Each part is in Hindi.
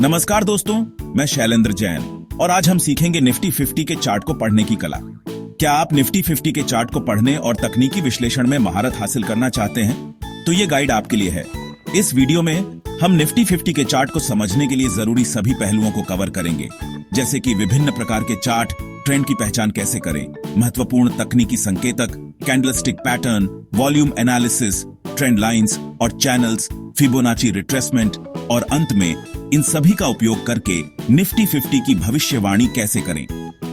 नमस्कार दोस्तों, मैं शैलेंद्र जैन और आज हम सीखेंगे निफ्टी 50 के चार्ट को पढ़ने की कला। क्या आप निफ्टी 50 के चार्ट को पढ़ने और तकनीकी विश्लेषण में महारत हासिल करना चाहते हैं? तो ये गाइड आपके लिए है। इस वीडियो में हम निफ्टी 50 के चार्ट को समझने के लिए जरूरी सभी पहलुओं को कवर करेंगे, जैसे कि विभिन्न प्रकार के चार्ट, ट्रेंड की पहचान कैसे करें, महत्वपूर्ण तकनीकी संकेतक, candlestick pattern, volume analysis, trend lines और चैनल्स, फिबोनाची रिट्रेसमेंट और अंत में इन सभी का उपयोग करके निफ्टी 50 की भविष्यवाणी कैसे करें।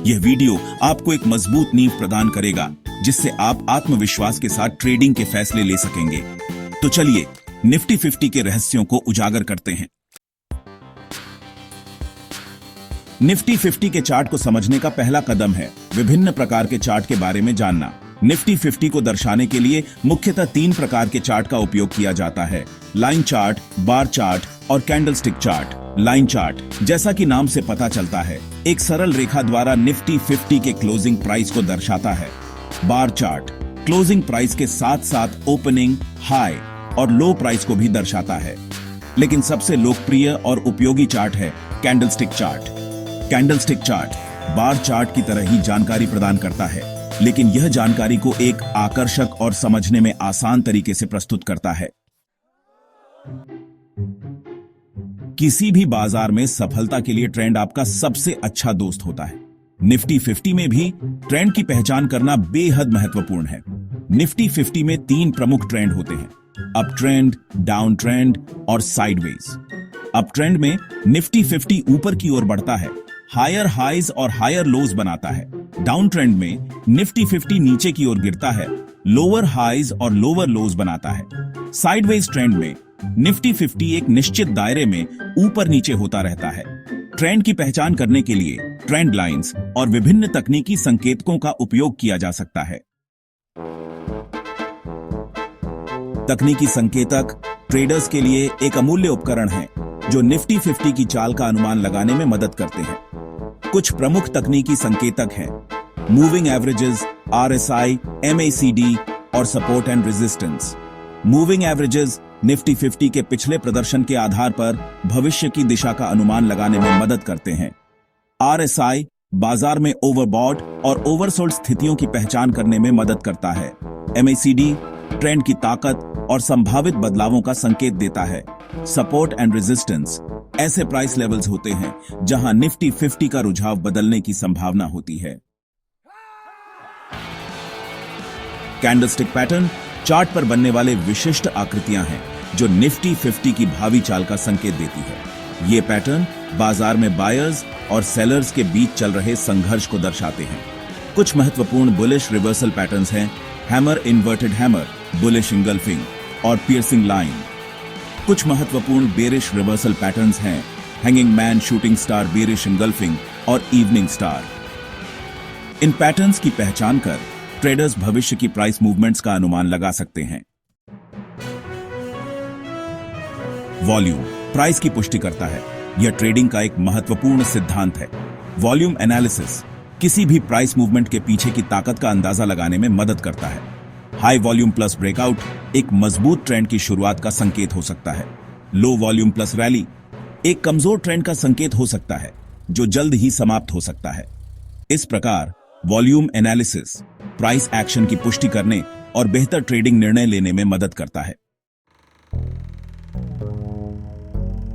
यह वीडियो आपको एक मजबूत नींव प्रदान करेगा, जिससे आप आत्मविश्वास के साथ ट्रेडिंग के फैसले ले सकेंगे। तो चलिए निफ्टी 50 के रहस्यों को उजागर करते हैं। निफ्टी 50 के चार्ट को समझने का पहला कदम है विभिन्न प्रकार के चार्ट के बारे में जानना। निफ्टी 50 को दर्शाने के लिए मुख्यतः 3 प्रकार के चार्ट का उपयोग किया जाता है: लाइन चार्ट, बार चार्ट और कैंडलस्टिक चार्ट। लाइन चार्ट, जैसा कि नाम से पता चलता है, एक सरल रेखा द्वारा निफ्टी 50 के क्लोजिंग प्राइस को दर्शाता है। बार चार्ट क्लोजिंग प्राइस के साथ साथ ओपनिंग, हाई और लो प्राइस को भी दर्शाता है। लेकिन सबसे लोकप्रिय और उपयोगी चार्ट है candlestick chart. Candlestick chart bar chart की तरह ही जानकारी प्रदान करता है, लेकिन यह जानकारी को एक आकर्षक और समझने में आसान तरीके से प्रस्तुत करता है। किसी भी बाजार में सफलता के लिए ट्रेंड आपका सबसे अच्छा दोस्त होता है। निफ्टी 50 में भी ट्रेंड की पहचान करना बेहद महत्वपूर्ण है। निफ्टी 50 में 3 प्रमुख ट्रेंड होते हैं: अप ट्रेंड, डाउन ट्रेंड और साइडवेज। अप ट्रेंड में निफ्टी 50 ऊपर की ओर बढ़ता है, हायर हाइज और हायर लोज बनाता है। डाउन ट्रेंड में निफ्टी 50 नीचे की ओर गिरता है, लोअर हाइज और लोअर लोज बनाता है। साइडवेज ट्रेंड में निफ्टी 50 एक निश्चित दायरे में ऊपर नीचे होता रहता है। ट्रेंड की पहचान करने के लिए ट्रेंड लाइंस और विभिन्न तकनीकी संकेतकों का उपयोग किया जा सकता है। तकनीकी संकेतक ट्रेडर्स के लिए एक अमूल्य उपकरण है जो निफ्टी 50 की चाल का अनुमान लगाने में मदद करते हैं। कुछ प्रमुख तकनीकी संकेतक हैं: मूविंग एवरेजेस, RSI, MACD और support and resistance. Moving averages Nifty 50 के पिछले प्रदर्शन के आधार पर भविष्य की दिशा का अनुमान लगाने में मदद करते हैं। RSI बाजार में ओवरबॉट और ओवरसोल्ड स्थितियों की पहचान करने में मदद करता है। MACD ट्रेंड की ताकत और संभावित बदलावों का संकेत देता है। सपोर्ट एंड रेजिस्टेंस ऐसे प्राइस लेवल्स होते हैं जहां निफ्टी 50 का रुझाव बदलने की संभावना होती है। कैंडलस्टिक पैटर्न चार्ट पर बनने वाले विशिष्ट आकृतियां हैं जो निफ्टी 50 की भावी चाल का संकेत देती है। ये पैटर्न बाजार में बायर्स और सेलर्स के बीच चल रहे संघर्ष को दर्शाते हैं। कुछ महत्वपूर्ण बुलिश रिवर्सल पैटर्न्स हैं: hammer, inverted hammer, bullish engulfing और पियर्सिंग लाइन। कुछ महत्वपूर्ण बेरिश रिवर्सल पैटर्न्स हैं: hanging man, shooting star, bearish engulfing और इवनिंग स्टार। इन पैटर्न्स की पहचान कर ट्रेडर्स भविष्य की प्राइस मूवमेंट्स का अनुमान लगा सकते हैं। वॉल्यूम प्राइस की पुष्टि करता है। यह ट्रेडिंग का एक महत्वपूर्ण सिद्धांत है। वॉल्यूम एनालिसिस किसी भी प्राइस मूवमेंट के पीछे की ताकत का अंदाजा लगाने में मदद करता है। हाई वॉल्यूम प्लस ब्रेकआउट एक मजबूत ट्रेंड की शुरुआत का संकेत हो सकता है। लो वॉल्यूम प्लस रैली एक कमजोर ट्रेंड का संकेत हो सकता है, जो जल्द ही समाप्त हो सकता है। इस प्रकार वॉल्यूम एनालिसिस प्राइस एक्शन की पुष्टि करने और बेहतर ट्रेडिंग निर्णय लेने में मदद करता है।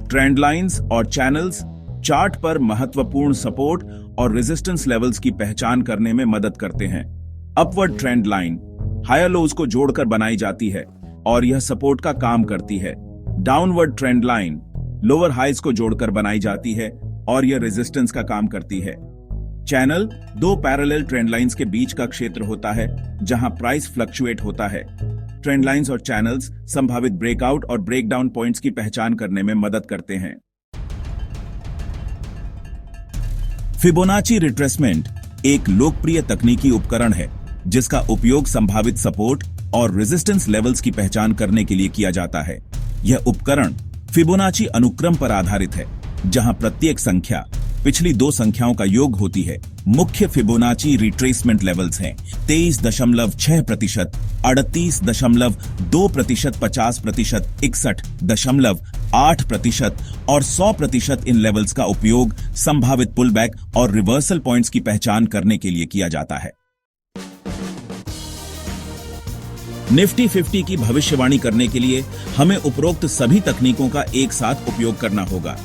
ट्रेंड लाइंस और चैनल्स चार्ट पर महत्वपूर्ण सपोर्ट और रेजिस्टेंस लेवल्स की पहचान करने में मदद करते हैं। Upward trend line higher lows को जोड़कर बनाई जाती है और यह सपोर्ट का काम करती है। Downward trend line lower highs को जोड़कर बनाई जाती है और यह रेजिस्टेंस का काम करती है। चैनल 2 पैरेलल ट्रेंड लाइंस के बीच का क्षेत्र होता है जहां प्राइस फ्लक्चुएट होता है। ट्रेंड लाइंस और चैनल्स संभावित ब्रेकआउट और ब्रेकडाउन पॉइंट्स की पहचान करने में मदद करते हैं। फिबोनाची रिट्रेसमेंट एक लोकप्रिय तकनीकी उपकरण है जिसका उपयोग संभावित सपोर्ट और रेजिस्टेंस लेवल्स की पहचान करने के लिए किया जाता है। यह उपकरण फिबोनाची अनुक्रम पर आधारित है, जहां प्रत्येक संख्या पिछली 2 संख्याओं का योग होती है। मुख्य फिबोनाची रिट्रेसमेंट लेवल्स हैं 23.6%, 38.2%, 50%, 61.3%, 8% और 100% इन लेवल्स का उपयोग संभावित पुलबैक और रिवर्सल पॉइंट्स की पहचान करने के लिए किया जाता है। निफ्टी 50 की भविष्यवाणी करने के लिए हमें उपरोक्त सभी तकनीकों का एक साथ उपयोग करना होगा।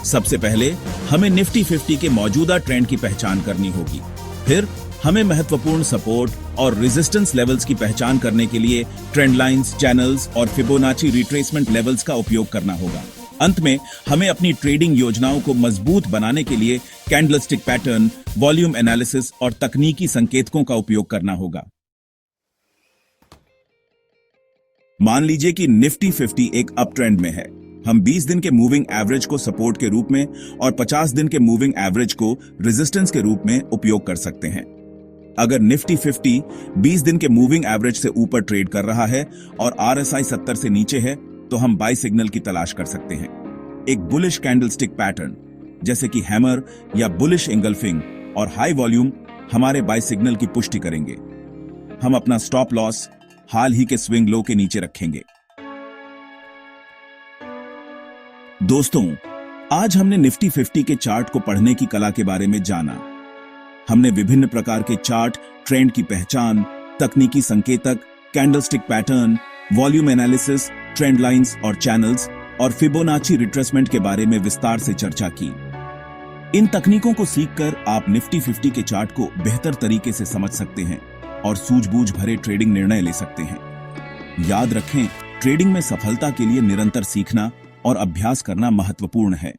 सबसे पहले हमें निफ्टी 50 के मौजूदा ट्रेंड की पहचान करनी होगी। फिर हमें महत्वपूर्ण सपोर्ट और रेजिस्टेंस लेवल्स की पहचान करने के लिए ट्रेंड लाइंस, चैनल्स और फिबोनाची रिट्रेसमेंट लेवल्स का उपयोग करना होगा। अंत में हमें अपनी ट्रेडिंग योजनाओं को मजबूत बनाने के लिए कैंडलस्टिक पैटर्न, वॉल्यूम एनालिसिस और तकनीकी संकेतकों का उपयोग करना होगा। मान लीजिए कि निफ्टी 50 एक अप ट्रेंड में है। हम 20 दिन के मूविंग एवरेज को सपोर्ट के रूप में और 50 दिन के मूविंग एवरेज को रेजिस्टेंस के रूप में उपयोग कर सकते हैं। अगर निफ्टी 50 20 दिन के मूविंग एवरेज से ऊपर ट्रेड कर रहा है और RSI 70 से नीचे है तो हम बाय सिग्नल की तलाश कर सकते हैं। एक बुलिश कैंडलस्टिक पैटर्न जैसे कि हैमर या बुलिश इंगल्फिंग और हाई वॉल्यूम हमारे बाय सिग्नल की पुष्टि करेंगे। हम अपना स्टॉप लॉस हाल ही के स्विंग लो के नीचे रखेंगे। दोस्तों, आज हमने निफ्टी 50 के चार्ट को पढ़ने की कला के बारे में जाना। हमने विभिन्न प्रकार के चार्ट, ट्रेंड की पहचान, तकनीकी संकेतक, candlestick pattern, volume analysis, trend lines और चैनल्स और फिबोनाची रिट्रेसमेंट के बारे में विस्तार से चर्चा की। इन तकनीकों को सीखकर आप निफ्टी 50 के चार्ट को बेहतर तरीके से समझ सकते हैं और सूझबूझ भरे ट्रेडिंग निर्णय ले सकते हैं। याद रखें, ट्रेडिंग में सफलता के लिए निरंतर सीखना और अभ्यास करना महत्वपूर्ण है।